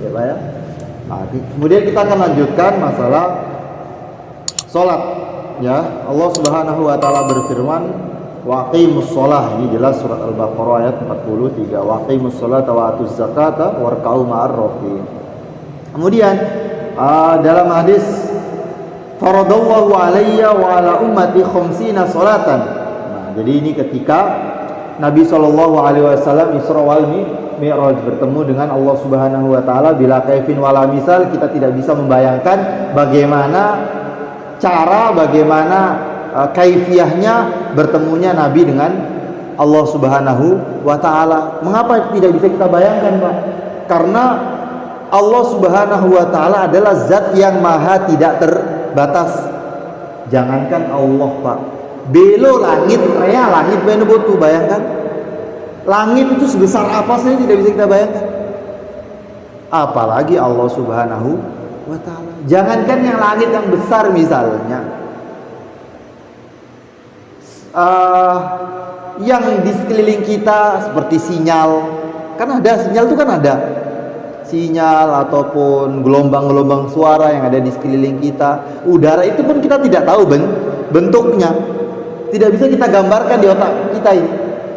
Ya Pak ya. Nah, kemudian kita akan lanjutkan masalah sholat. Ya, Allah Subhanahu wa taala berfirman, wa aqimus sholah. Ini jelas surat Al-Baqarah ayat 43. Wa aqimus sholata wa atuz zakata warka'u ma'ar rafiin. Kemudian dalam hadis, faradallahu alayya wa ala ummati khamsina sholatan. Nah, jadi ini ketika Nabi SAW Isra wal Mi'raj bertemu dengan Allah Subhanahu wa taala, bila kaifin wala misal, kita tidak bisa membayangkan bagaimana cara, bagaimana kaifiyahnya bertemunya Nabi dengan Allah Subhanahu wa taala. Mengapa tidak bisa kita bayangkan, Pak? Karena Allah Subhanahu wa taala adalah zat yang maha tidak terbatas. Jangankan Allah, Pak, belo langit, rea langit benubutu, bayangkan. Langit itu sebesar apa saja tidak bisa kita bayangkan. Apalagi Allah Subhanahu wa taala. Jangankan yang langit yang besar misalnya, yang di sekeliling kita seperti sinyal, kan ada sinyal itu, kan ada sinyal ataupun gelombang-gelombang suara yang ada di sekeliling kita. Udara itu pun kita tidak tahu bentuknya, tidak bisa kita gambarkan di otak kita ini.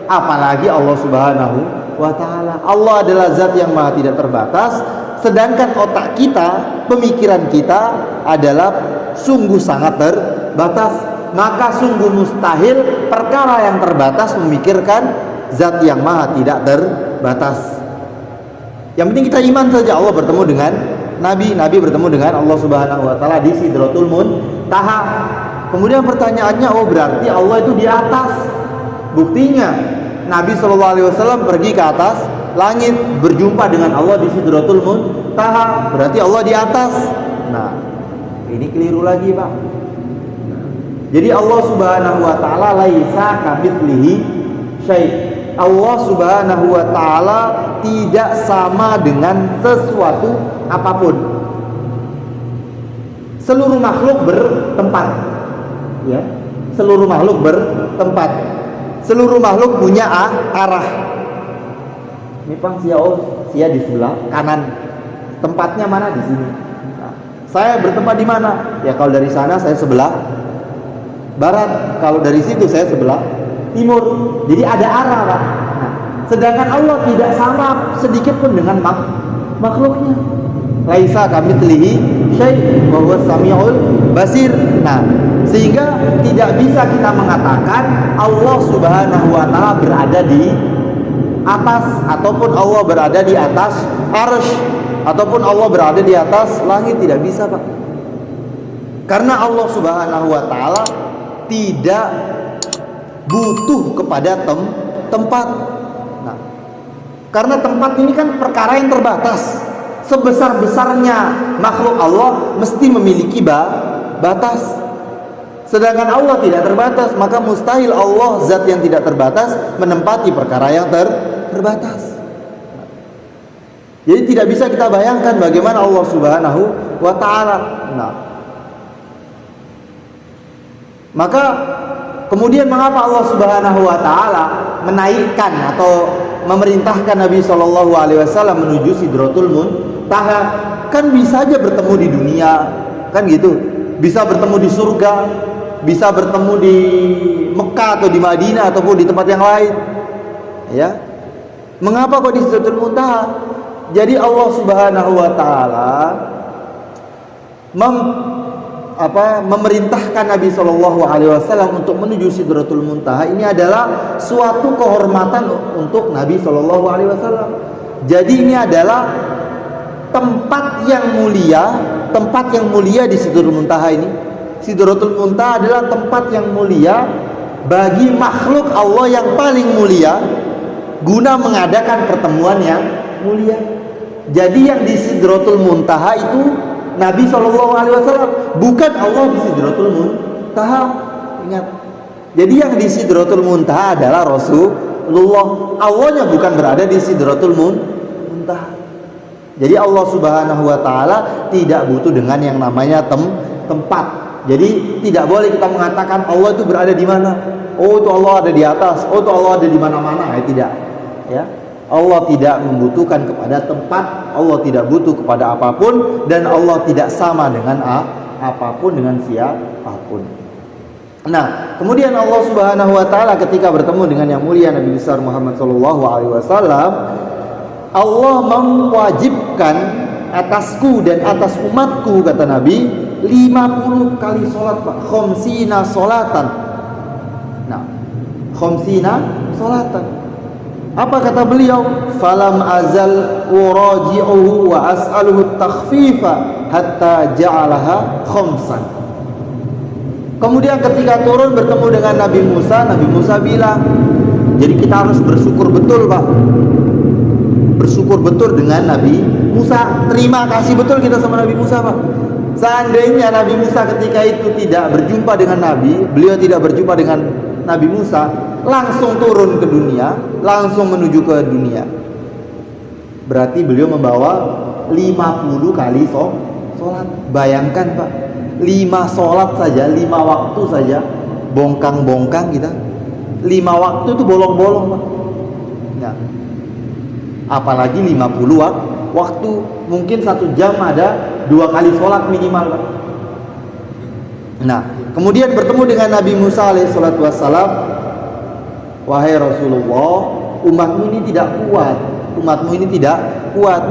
Apalagi Allah Subhanahu wa taala. Allah adalah zat yang maha tidak terbatas, sedangkan otak kita, pemikiran kita adalah sungguh sangat terbatas. Maka sungguh mustahil perkara yang terbatas memikirkan zat yang maha tidak terbatas. Yang penting kita iman saja. Allah bertemu dengan Nabi bertemu dengan Allah Subhanahu wa taala di Sidratul Muntaha. Kemudian pertanyaannya, oh berarti Allah itu di atas. Buktinya Nabi SAW pergi ke atas langit, berjumpa dengan Allah di Sidratul Muntaha. Berarti Allah di atas. Nah, ini keliru lagi, Pak. Jadi Allah Subhanahu wa taala laisa kamitslihi syai'. Allah Subhanahu wa taala tidak sama dengan sesuatu apapun. Seluruh makhluk bertempat. Ya. Seluruh makhluk bertempat. Seluruh makhluk punya arah. Ini Pak, sia di sebelah kanan. Tempatnya mana? Di sini. Nah, saya bertempat di mana? Ya kalau dari sana saya sebelah barat, kalau dari situ saya sebelah timur. Jadi ada arah, Pak. Nah, sedangkan Allah tidak sama sedikit pun dengan makhluknya. Laisa kamitslihi syai' wa huwas samiul basir. Nah, sehingga tidak bisa kita mengatakan Allah Subhanahu wa taala berada di atas, ataupun Allah berada di atas arsy, ataupun Allah berada di atas langit. Tidak bisa, Pak. Karena Allah Subhanahu wa taala tidak butuh kepada tempat. Nah, karena tempat ini kan perkara yang terbatas. Sebesar-besarnya makhluk Allah mesti memiliki batas. Sedangkan Allah tidak terbatas, maka mustahil Allah zat yang tidak terbatas menempati perkara yang terbatas. Jadi tidak bisa kita bayangkan bagaimana Allah Subhanahu wa taala. Nah, maka kemudian mengapa Allah Subhanahu wa taala menaikkan atau memerintahkan Nabi Shallallahu alaihi wasallam menuju Sidratul Muntaha? Kan bisa aja bertemu di dunia, kan gitu. Bisa bertemu di surga, bisa bertemu di Mekah atau di Madinah ataupun di tempat yang lain. Ya. Mengapa kok di Sidratul Muntaha? Jadi Allah Subhanahu wa taala memerintahkan Nabi Shallallahu alaihi wasallam untuk menuju Sidratul Muntaha. Ini adalah suatu kehormatan untuk Nabi Shallallahu alaihi wasallam. Jadi ini adalah tempat yang mulia di Sidratul Muntaha ini. Sidratul Muntaha adalah tempat yang mulia bagi makhluk Allah yang paling mulia, guna mengadakan pertemuan yang mulia. Jadi yang di Sidratul Muntaha itu Nabi SAW, bukan Allah di Sidratul Muntaha. Ingat. Jadi yang di Sidratul Muntaha adalah Rasulullah. Allahnya bukan berada di Sidratul Muntaha. Jadi Allah Subhanahu wa taala tidak butuh dengan yang namanya tempat. Jadi tidak boleh kita mengatakan Allah itu berada di mana. Oh, itu Allah ada di atas. Oh, itu Allah ada di mana-mana. Tidak. Ya. Allah tidak membutuhkan kepada tempat, Allah tidak butuh kepada apapun, dan Allah tidak sama dengan apapun, dengan siapapun. Nah, kemudian Allah Subhanahu wa taala ketika bertemu dengan yang mulia Nabi besar Muhammad sallallahu alaihi wasallam, Allah mewajibkan atasku dan atas umatku, kata Nabi, 50 kali sholat, Pak. Khomsina sholatan. Nah, khomsina sholatan. Apa kata beliau? Falam azal uraji'uhu wa as'aluhu takhfifa hatta ja'alaha khomsan. Kemudian ketika turun bertemu dengan Nabi Musa bilang, jadi kita harus bersyukur betul, Pak. Bersyukur betul dengan Nabi Musa. Terima kasih betul kita sama Nabi Musa, Pak. Seandainya Nabi Musa ketika itu tidak berjumpa dengan Nabi, beliau tidak berjumpa dengan Nabi Musa, langsung turun ke dunia, langsung menuju ke dunia. Berarti beliau membawa 50 kali sholat. Bayangkan, Pak, 5 sholat saja, 5 waktu saja, bongkang-bongkang kita. 5 waktu itu bolong-bolong, Pak. Nah, apalagi 50 waktu. Mungkin 1 jam ada 2 kali sholat minimal, Pak. Nah, kemudian bertemu dengan Nabi Musa alaihissalatu wassalam. Wahai Rasulullah, umatmu ini tidak kuat,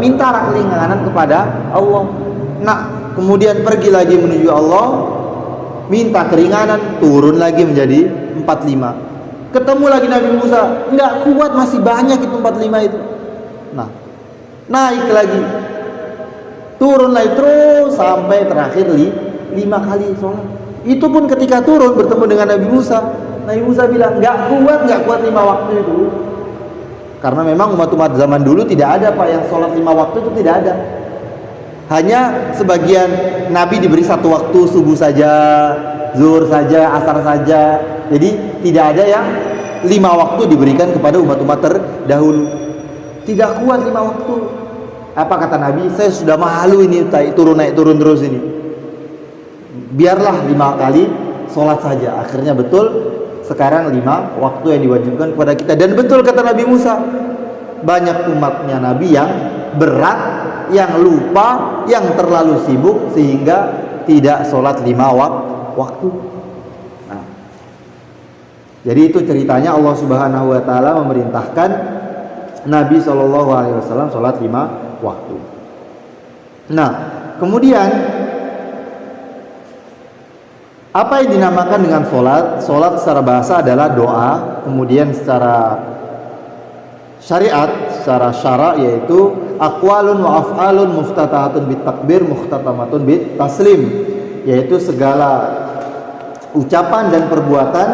mintalah keringanan kepada Allah. Nah, kemudian pergi lagi menuju Allah, minta keringanan, turun lagi menjadi 45. Ketemu lagi Nabi Musa, enggak kuat, masih banyak itu 45 itu. Nah, naik lagi, turun lagi terus sampai terakhir 5 kali sholat. Itu pun ketika turun bertemu dengan Nabi Musa bilang enggak kuat 5 waktu itu. Karena memang umat-umat zaman dulu tidak ada, Pak, yang sholat 5 waktu itu tidak ada. Hanya sebagian Nabi diberi 1 waktu, subuh saja, zuhur saja, asar saja. Jadi tidak ada yang 5 waktu diberikan kepada umat-umat terdahulu. Tidak kuat 5 waktu. Apa kata Nabi? Saya sudah malu ini naik turun terus ini. Biarlah 5 kali sholat saja. Akhirnya betul sekarang 5 waktu yang diwajibkan kepada kita. Dan betul kata Nabi Musa, banyak umatnya Nabi yang berat, yang lupa, yang terlalu sibuk sehingga tidak sholat 5 waktu. Nah, jadi itu ceritanya Allah Subhanahu wa taala memerintahkan Nabi SAW sholat 5 waktu. Nah, kemudian apa yang dinamakan dengan sholat? Sholat secara bahasa adalah doa. Kemudian secara syariat, secara syara, yaitu aqwalun wa af'alun muftatahatun bit takbir muhtatamatun bit taslim, yaitu segala ucapan dan perbuatan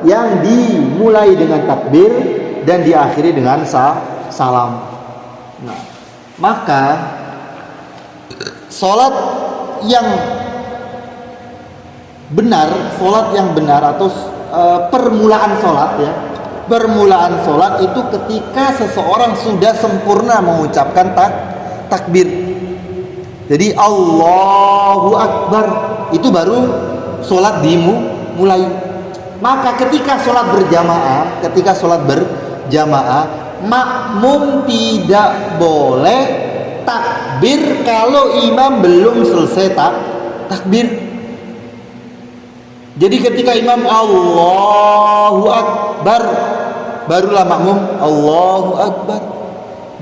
yang dimulai dengan takbir dan diakhiri dengan salam. Nah, maka sholat yang benar atau permulaan sholat itu ketika seseorang sudah sempurna mengucapkan takbir. Jadi Allahu Akbar itu baru sholat dimulai. Maka ketika sholat berjamaah, makmum tidak boleh takbir kalau imam belum selesai takbir. Jadi ketika imam Allahu Akbar, barulah makmum Allahu Akbar.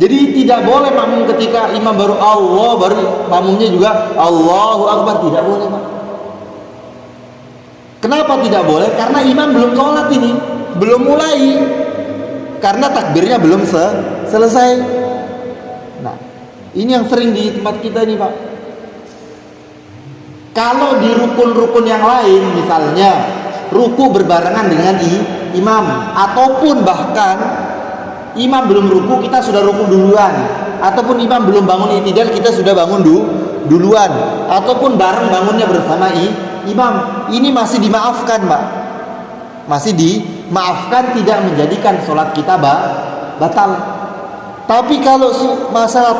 Jadi tidak boleh makmum ketika imam baru Allah, baru makmumnya juga Allahu Akbar. Tidak boleh, Pak. Kenapa tidak boleh? Karena imam belum sholat ini, belum mulai. Karena takbirnya belum selesai. Nah, ini yang sering di tempat kita ini, Pak. Kalau di rukun-rukun yang lain, misalnya ruku berbarengan dengan imam, ataupun bahkan imam belum ruku kita sudah ruku duluan, ataupun imam belum bangun i'tidal kita sudah bangun duluan, ataupun bareng bangunnya bersama imam, ini masih dimaafkan, Pak. Masih dimaafkan, tidak menjadikan sholat kita batal. Tapi kalau masalah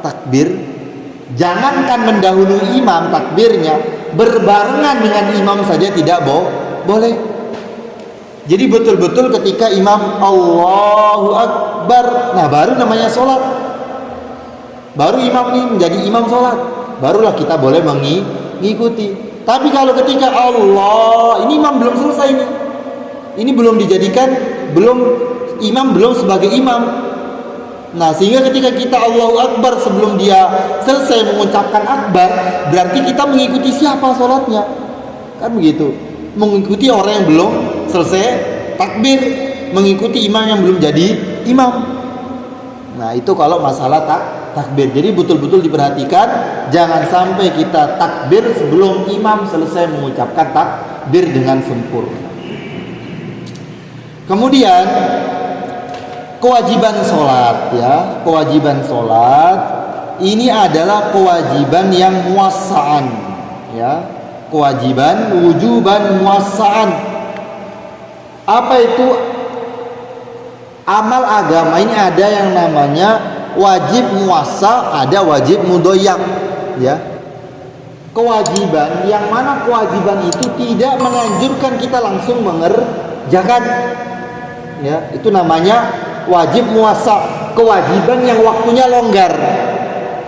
takbir, jangankan mendahului imam takbirnya, berbarengan dengan imam saja tidak boleh. Jadi betul-betul ketika imam Allahu Akbar, nah baru namanya sholat. Baru imam ini menjadi imam sholat, barulah kita boleh mengikuti. Tapi kalau ketika Allah, ini imam belum selesai nih, ini belum dijadikan, imam belum sebagai imam. Nah sehingga ketika kita Allahu Akbar sebelum dia selesai mengucapkan akbar, berarti kita mengikuti siapa sholatnya, kan begitu, mengikuti orang yang belum selesai takbir, mengikuti imam yang belum jadi imam. Nah itu kalau masalah takbir. Jadi betul-betul diperhatikan, jangan sampai kita takbir sebelum imam selesai mengucapkan takbir dengan sempurna. Kemudian kewajiban sholat, ya, kewajiban sholat ini adalah kewajiban yang muwassa'an, ya, kewajiban wujuban muwassa'an. Apa itu amal agama? Ini ada yang namanya wajib muwassa', ada wajib mudhoyak, ya. Kewajiban yang mana kewajiban itu tidak menganjurkan kita langsung mengerjakan, ya, itu namanya wajib muwassa', kewajiban yang waktunya longgar.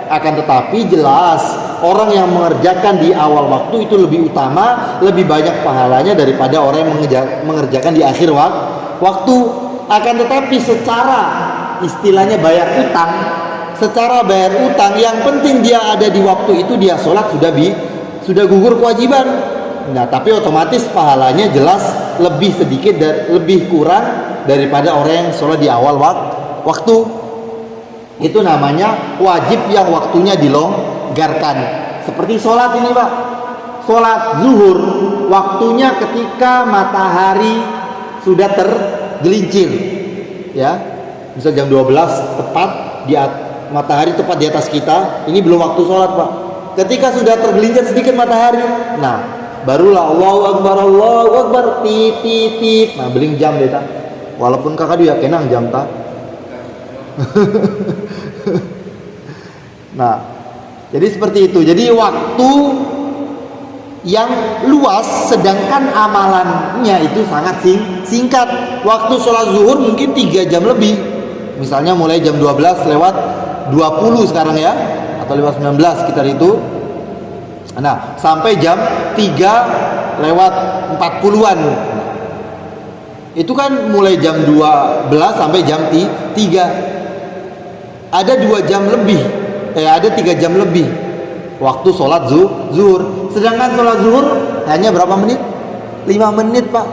Akan tetapi jelas orang yang mengerjakan di awal waktu itu lebih utama, lebih banyak pahalanya daripada orang yang mengerjakan di akhir waktu. Akan tetapi secara istilahnya bayar utang, secara bayar utang, yang penting dia ada di waktu itu, dia sholat sudah gugur kewajiban. Nah tapi otomatis pahalanya jelas lebih sedikit dan lebih kurang daripada orang yang sholat di awal waktu. Itu namanya wajib yang waktunya dilonggarkan. Seperti sholat ini Pak, sholat zuhur waktunya ketika matahari sudah tergelincir, ya, bisa jam 12 tepat matahari tepat di atas kita, ini belum waktu sholat Pak. Ketika sudah tergelincir sedikit matahari, nah barulah Allahu Akbar, tit. Nah beling jam deh tak, walaupun kakak dia kenang jam tak. Nah jadi seperti itu. Jadi waktu yang luas, sedangkan amalannya itu sangat singkat. Waktu sholat zuhur mungkin 3 jam lebih, misalnya mulai jam 12 lewat 20 sekarang, ya, atau lewat 19 sekitar itu. Nah sampai jam 3 lewat 40-an, itu kan mulai jam 12 sampai jam 3, ada 2 jam lebih, ada 3 jam lebih waktu sholat zuhur. Sedangkan sholat zuhur hanya berapa menit? 5 menit Pak.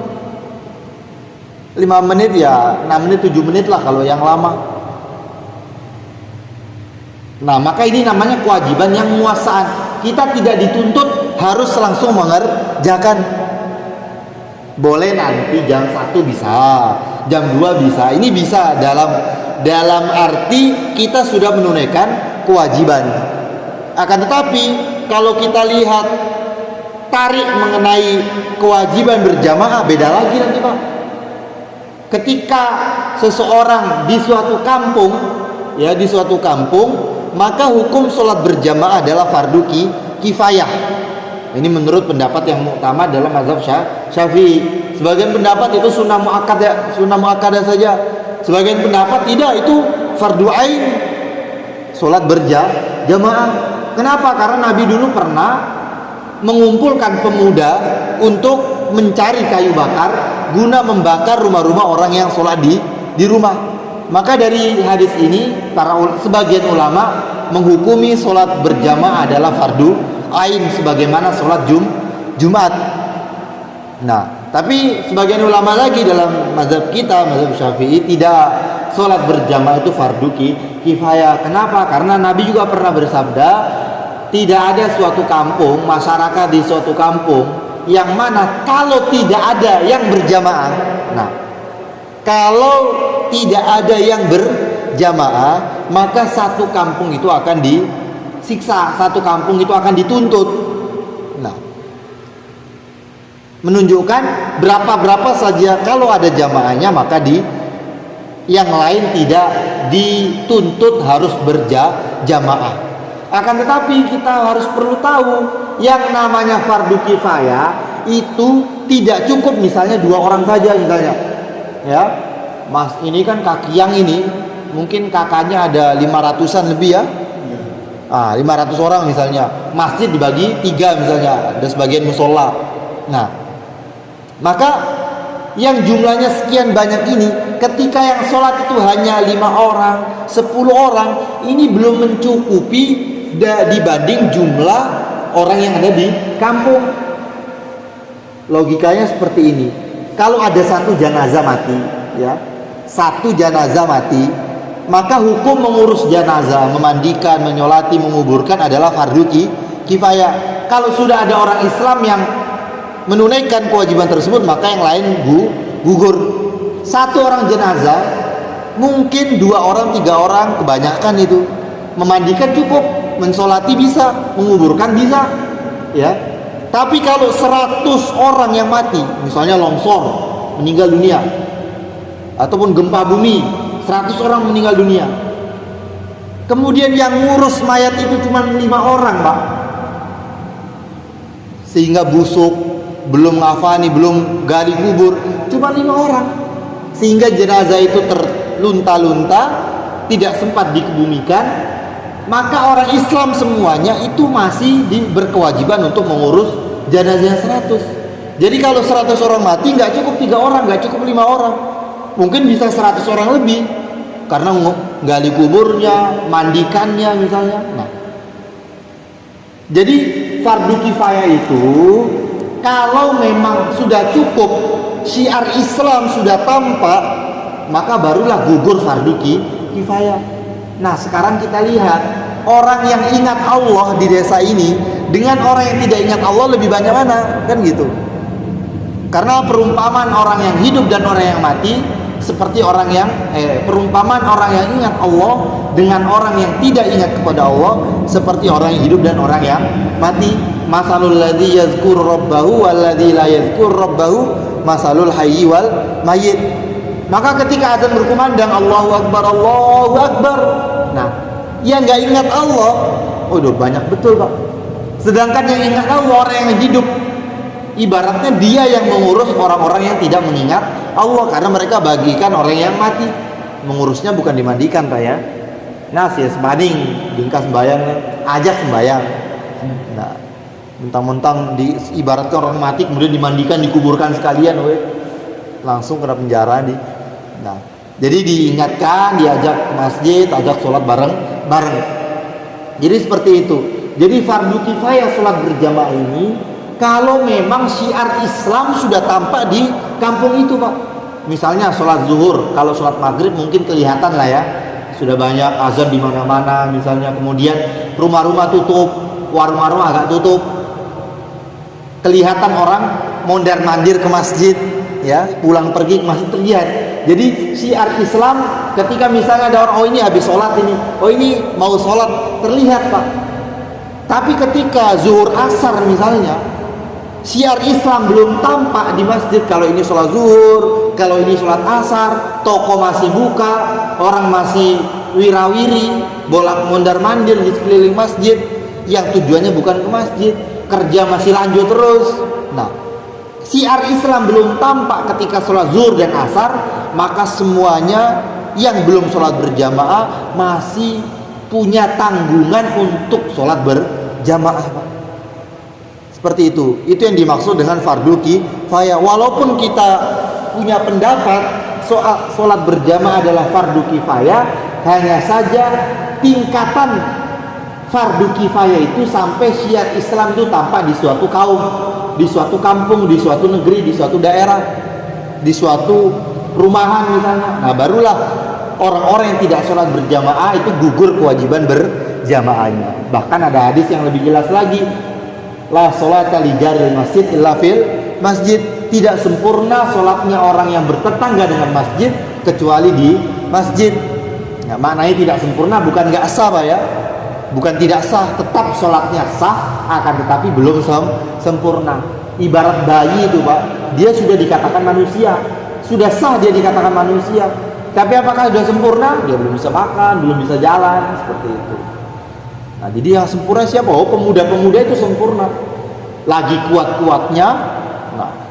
5 menit, ya 6 menit 7 menit lah kalau yang lama. Nah maka ini namanya kewajiban yang muwassa'an. Kita tidak dituntut harus langsung mengerjakan. Boleh nanti jam 1 bisa, jam 2 bisa. Ini bisa dalam arti kita sudah menunaikan kewajiban. Akan tetapi kalau kita lihat tarik mengenai kewajiban berjamaah, beda lagi nanti Pak. Ketika seseorang di suatu kampung, ya, di suatu kampung, maka hukum sholat berjamaah adalah fardu kifayah. Ini menurut pendapat yang utama dalam mazhab Syafi'i. Sebagian pendapat itu sunnah muakkadah saja. Sebagian pendapat tidak, itu fardu ain sholat berjamaah. Kenapa? Karena Nabi dulu pernah mengumpulkan pemuda untuk mencari kayu bakar guna membakar rumah-rumah orang yang sholat di rumah. Maka dari hadis ini sebagian ulama menghukumi sholat berjamaah adalah fardu ain sebagaimana sholat Jumat. Nah tapi sebagian ulama lagi dalam mazhab kita, mazhab Syafi'i, tidak, sholat berjamaah itu fardu kifayah. Kenapa? Karena Nabi juga pernah bersabda, tidak ada suatu kampung, masyarakat di suatu kampung yang mana kalau tidak ada yang berjamaah, nah kalau tidak ada yang berjamaah, maka satu kampung itu akan disiksa, satu kampung itu akan dituntut. Nah menunjukkan berapa saja kalau ada jamaahnya, maka yang lain tidak dituntut harus berjamaah. Akan tetapi kita harus perlu tahu yang namanya fardu kifayah itu tidak cukup misalnya 2 orang saja misalnya. Ya. Mas, ini kan kaki yang ini mungkin kakaknya ada 500-an lebih ya. 500 orang misalnya. Masjid dibagi 3 misalnya, ada sebagian musola. Nah, maka yang jumlahnya sekian banyak ini, ketika yang sholat itu hanya 5 orang, 10 orang, ini belum mencukupi dibanding jumlah orang yang ada di kampung. Logikanya seperti ini. Kalau ada satu jenazah mati, ya, satu jenazah mati, maka hukum mengurus jenazah, memandikan, menyolati, menguburkan adalah fardu kifayah. Kalau sudah ada orang Islam yang menunaikan kewajiban tersebut, maka yang lain gugur. Satu orang jenazah, mungkin 2 orang, 3 orang, kebanyakan itu. Memandikan cukup, mensolati bisa, menguburkan bisa, ya. Tapi kalau 100 orang yang mati, misalnya longsor, meninggal dunia, ataupun gempa bumi, 100 orang meninggal dunia, kemudian yang ngurus mayat itu cuma 5 orang, Pak, sehingga busuk, belum ngafani, belum gali kubur, cuma 5 orang, sehingga jenazah itu terlunta-lunta, tidak sempat dikebumikan, maka orang Islam semuanya itu masih berkewajiban untuk mengurus jenazah 100. Jadi kalau 100 orang mati, nggak cukup 3 orang, nggak cukup 5 orang, mungkin bisa 100 orang lebih, karena gali kuburnya, mandikannya misalnya. Nah, jadi fardu kifayah itu kalau memang sudah cukup, syiar Islam sudah tampak, maka barulah gugur fardu kifayah. Nah, sekarang kita lihat orang yang ingat Allah di desa ini dengan orang yang tidak ingat Allah lebih banyak mana, kan gitu. Karena perumpamaan orang yang hidup dan orang yang mati seperti orang yang perumpamaan orang yang ingat Allah dengan orang yang tidak ingat kepada Allah seperti orang yang hidup dan orang yang mati. Masalul ladzi yazkuru rabbahu wal ladzi la yazkuru rabbahu masalul hayyi wal mayyit. Maka ketika azan berkumandang Allahu Akbar, Allahu Akbar, nah, yang nggak ingat Allah, udah banyak betul, Pak. Sedangkan yang ingat Allah orang yang hidup, ibaratnya dia yang mengurus orang-orang yang tidak mengingat Allah, karena mereka bagikan orang yang mati. Mengurusnya bukan dimandikan, Pak, ya. Nah, sih sebaning, bingkas sembayang, ajak sembayang. Nah, mentang-mentang ibaratkan orang mati kemudian dimandikan, dikuburkan sekalian, langsung kena penjara di. Nah, jadi diingatkan, diajak ke masjid, ajak sholat bareng-bareng. Jadi seperti itu. Jadi fardu kifayah sholat berjamaah ini kalau memang syiar Islam sudah tampak di kampung itu, Pak. Misalnya sholat zuhur, kalau sholat maghrib mungkin kelihatan lah ya, sudah banyak azan di mana-mana misalnya. Kemudian rumah-rumah tutup, warung-warung agak tutup, kelihatan orang mondar-mandir ke masjid, ya, pulang pergi masih terlihat. Jadi syiar Islam ketika misalnya ada orang, oh ini habis sholat ini, oh ini mau sholat, terlihat, Pak. Tapi ketika zuhur asar misalnya, syiar Islam belum tampak di masjid. Kalau ini sholat zuhur, kalau ini sholat asar, toko masih buka, orang masih wirawiri, bolak mondar mandir di sekeliling masjid, yang tujuannya bukan ke masjid, kerja masih lanjut terus. Nah, syiar Islam belum tampak ketika sholat zuhur dan asar, maka semuanya yang belum sholat berjamaah masih punya tanggungan untuk sholat berjamaah, Pak. Seperti itu yang dimaksud dengan fardu kifayah. Walaupun kita punya pendapat soal sholat berjamaah adalah fardu kifayah, hanya saja tingkatan fardu kifayah itu sampai syiar Islam itu tampak di suatu kaum, di suatu kampung, di suatu negeri, di suatu daerah, di suatu perumahan misalnya. Nah, barulah orang-orang yang tidak sholat berjamaah itu gugur kewajiban berjamaahnya. Bahkan ada hadis yang lebih jelas lagi, la sholata li jaril masjid illa fil masjid. Tidak sempurna sholatnya orang yang bertetangga dengan masjid kecuali di masjid. Nah, maknanya tidak sempurna bukan nggak sah, Pak, ya. Bukan tidak sah, tetap sholatnya sah, akan tetapi belum sempurna. Ibarat bayi itu, Pak, dia sudah dikatakan manusia, sudah sah dia dikatakan manusia, tapi apakah sudah sempurna? Dia belum bisa makan, belum bisa jalan, seperti itu. Nah, jadi yang sempurna siapa? Oh, pemuda-pemuda itu sempurna, lagi kuat-kuatnya,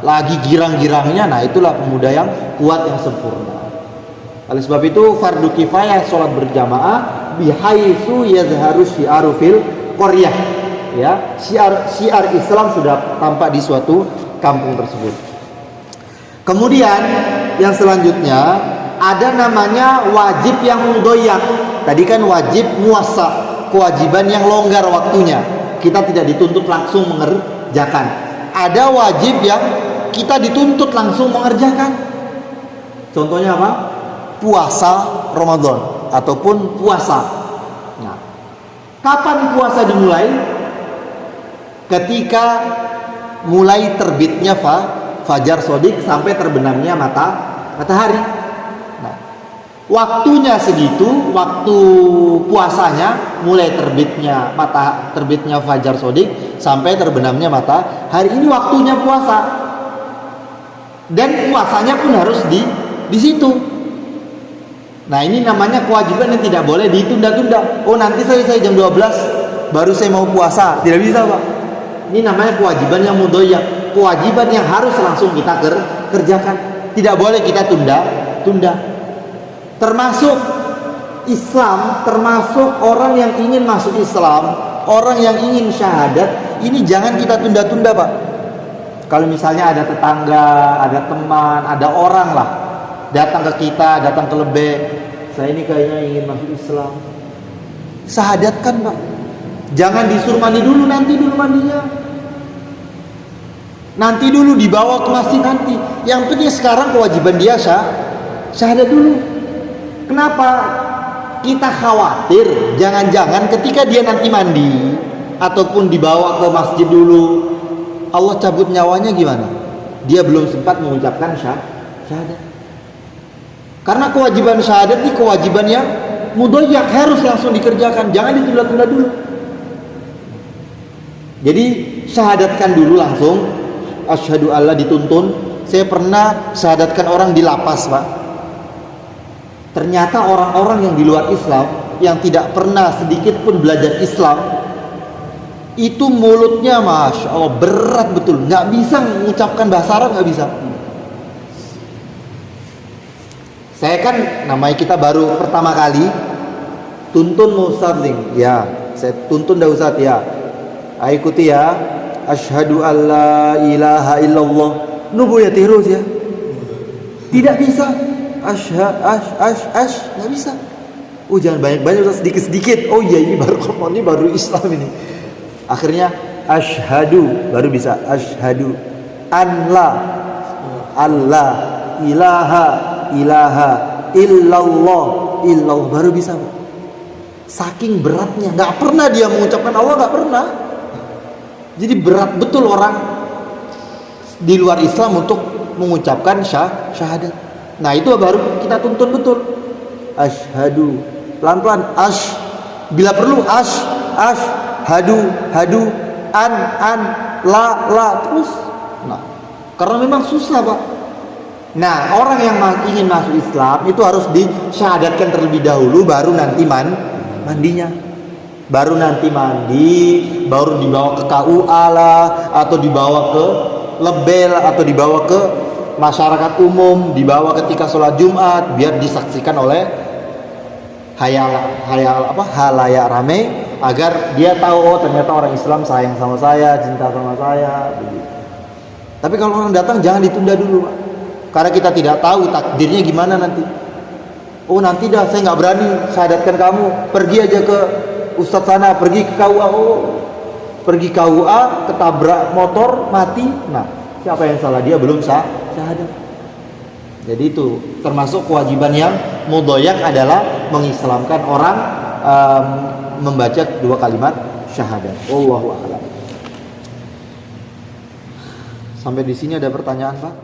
lagi girang-girangnya, nah itulah pemuda yang kuat, yang sempurna. Oleh sebab itu fardu kifayah sholat berjamaah bihaitsu yadhharu syi'aru fil qaryah, ya, syiar Islam sudah tampak di suatu kampung tersebut. Kemudian yang selanjutnya ada namanya wajib yang mudhoyyak. Tadi kan wajib muwassa, kewajiban yang longgar waktunya, kita tidak dituntut langsung mengerjakan. Ada wajib yang kita dituntut langsung mengerjakan. Contohnya apa? Puasa Ramadan ataupun puasa. Nah, kapan puasa dimulai? Ketika mulai terbitnya fajar shodiq sampai terbenamnya matahari. Nah, waktunya segitu, waktu puasanya mulai terbitnya fajar shodiq sampai terbenamnya matahari. Ini waktunya puasa. Dan puasanya pun harus di situ. Nah, ini namanya kewajiban yang tidak boleh ditunda-tunda. Oh, nanti saya jam 12 baru saya mau puasa. Tidak bisa, Pak. Ini namanya kewajiban yang mudhoyyak, kewajiban yang harus langsung kita kerjakan. Tidak boleh kita tunda. Termasuk Islam, termasuk orang yang ingin masuk Islam, orang yang ingin syahadat, ini jangan kita tunda-tunda, Pak. Kalau misalnya ada tetangga, ada teman, ada orang lah datang ke kita, datang ke Lebek, saya ini kayaknya ingin masuk Islam, syahadatkan, Pak. Jangan disuruh mandi dulu, nanti dulu mandinya, nanti dulu dibawa ke masjid nanti. Yang penting sekarang kewajiban dia syahadat dulu. Kenapa? Kita khawatir jangan-jangan ketika dia nanti mandi ataupun dibawa ke masjid dulu, Allah cabut nyawanya gimana? Dia belum sempat mengucapkan syahadat. Karena kewajiban syahadat ini kewajiban yang mudhoyyak, harus langsung dikerjakan, jangan ditunda-tunda dulu. Jadi syahadatkan dulu langsung. Asyhadu alla dituntun. Saya pernah syahadatkan orang di lapas, Pak. Ternyata orang-orang yang di luar Islam, yang tidak pernah sedikit pun belajar Islam, itu mulutnya Masya Allah berat betul, nggak bisa mengucapkan bahasa Arab, nggak bisa. Saya kan namanya kita baru pertama kali tuntun Ustadz, ya saya tuntun dah Ustadz, ya ikuti ya. Asyhadu alla ilaha illallah, nubu ya terus ya, tidak bisa. Nggak bisa. Oh jangan banyak-banyak, sedikit-sedikit. Oh iya, ini baru Islam ini. Akhirnya asyhadu, baru bisa asyhadu an la ilaha illallah baru bisa. Saking beratnya, nggak pernah dia mengucapkan Allah, nggak pernah. Jadi berat betul orang di luar Islam untuk mengucapkan syahadat. Nah, itu baru kita tuntun betul. Asyhadu, pelan-pelan, bila perlu hadu, an, la, terus. Nah, karena memang susah, Pak. Nah, orang yang ingin masuk Islam itu harus disyahadatkan terlebih dahulu, baru nanti mandinya. Baru nanti mandi, baru dibawa ke KUA lah, atau dibawa ke Lebel, atau dibawa ke masyarakat umum, dibawa ketika sholat Jumat, biar disaksikan oleh halayak rame, agar dia tahu, oh ternyata orang Islam sayang sama saya, cinta sama saya, begitu. Tapi kalau orang datang jangan ditunda dulu, Pak. Karena kita tidak tahu takdirnya gimana nanti. Oh nanti dah saya nggak berani syahadatkan kamu, pergi aja ke Ustadz sana, pergi ke KUA. Oh, pergi KUA, ketabrak motor, mati. Nah, siapa yang salah? Dia belum syahadat. Jadi itu termasuk kewajiban yang mudhoyyak adalah mengislamkan orang, membaca dua kalimat syahadat. Wallahu a'lam. Sampai di sini ada pertanyaan, Pak?